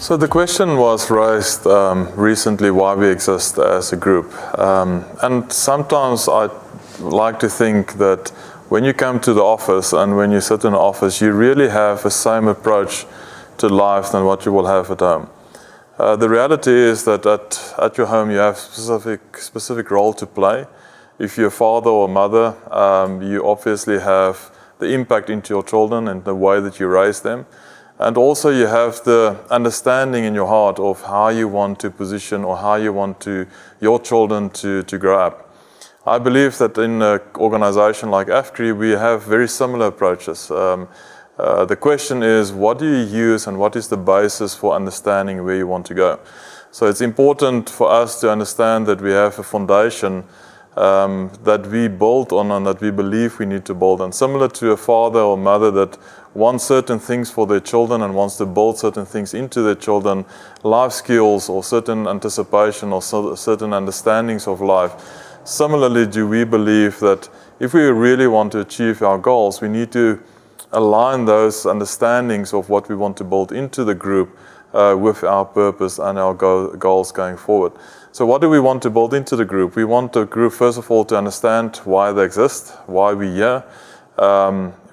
So the question was raised recently why we exist as a group. And sometimes I like to think that when you come to the office and when you sit in the office, you really have the same approach to life than what you will have at home. The reality is that at your home you have specific role to play. If you're a father or mother, you obviously have the impact into your children and the way that you raise them. And also you have the understanding in your heart of how you want to position or how you want your children to grow up. I believe that in an organization like AGH, we have very similar approaches. The question is, what do you use and what is the basis for understanding where you want to go? So it's important for us to understand that we have a foundation that we build on and that we believe we need to build on. Similar to a father or mother that wants certain things for their children and wants to build certain things into their children, life skills or certain anticipation or certain understandings of life. Similarly, do we believe that if we really want to achieve our goals, we need to align those understandings of what we want to build into the group with our purpose and our goals going forward. So what do we want to build into the group? We want the group, first of all, to understand why they exist, why we're here.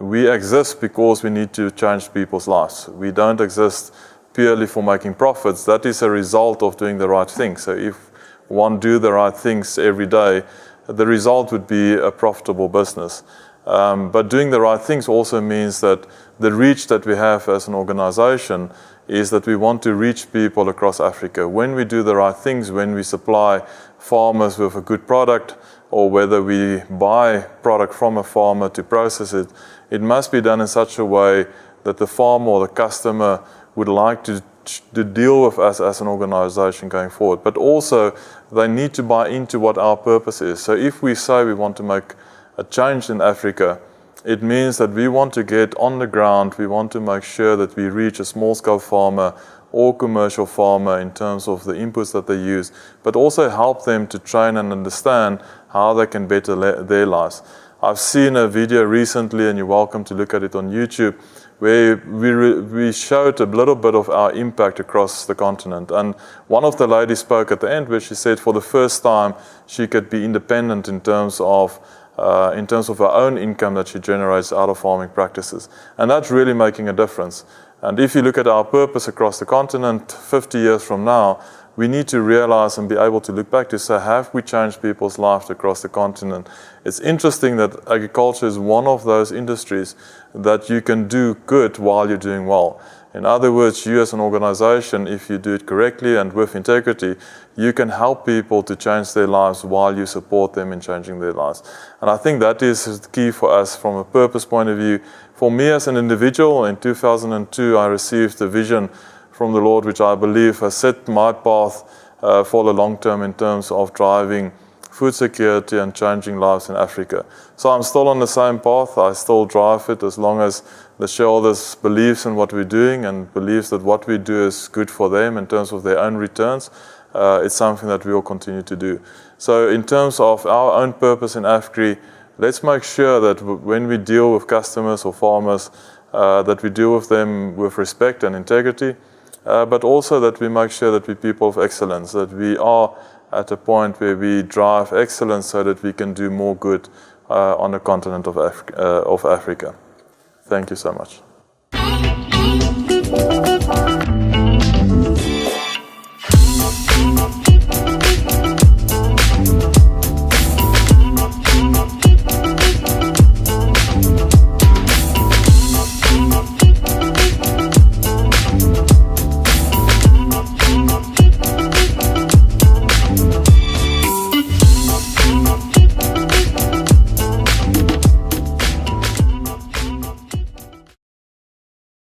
We exist because we need to change people's lives. We don't exist purely for making profits. That is a result of doing the right thing. So if one do the right things every day, the result would be a profitable business. But doing the right things also means that the reach that we have as an organization is that we want to reach people across Africa. When we do the right things, when we supply farmers with a good product, or whether we buy product from a farmer to process it, it must be done in such a way that the farmer or the customer would like to deal with us as an organization going forward. But also, they need to buy into what our purpose is. So if we say we want to make a change in Africa, it means that we want to get on the ground, we want to make sure that we reach a small-scale farmer or commercial farmer in terms of the inputs that they use, but also help them to train and understand how they can better their lives. I've seen a video recently, and you're welcome to look at it on YouTube, where we showed a little bit of our impact across the continent. And one of the ladies spoke at the end where she said for the first time she could be independent in terms of her own income that she generates out of farming practices. And that's really making a difference. And if you look at our purpose across the continent 50 years from now, we need to realize and be able to look back to say, have we changed people's lives across the continent? It's interesting that agriculture is one of those industries that you can do good while you're doing well. In other words, you as an organization, if you do it correctly and with integrity, you can help people to change their lives while you support them in changing their lives. And I think that is the key for us from a purpose point of view. For me as an individual, in 2002, I received a vision from the Lord, which I believe has set my path for the long term in terms of driving food security and changing lives in Africa. So I'm still on the same path. I still drive it as long as the shareholders believes in what we're doing and believes that what we do is good for them in terms of their own returns. It's something that we will continue to do. So in terms of our own purpose in AGH, let's make sure that when we deal with customers or farmers, that we deal with them with respect and integrity, but also that we make sure that we're people of excellence, that we are at a point where we drive excellence so that we can do more good on the continent of Africa. Thank you so much.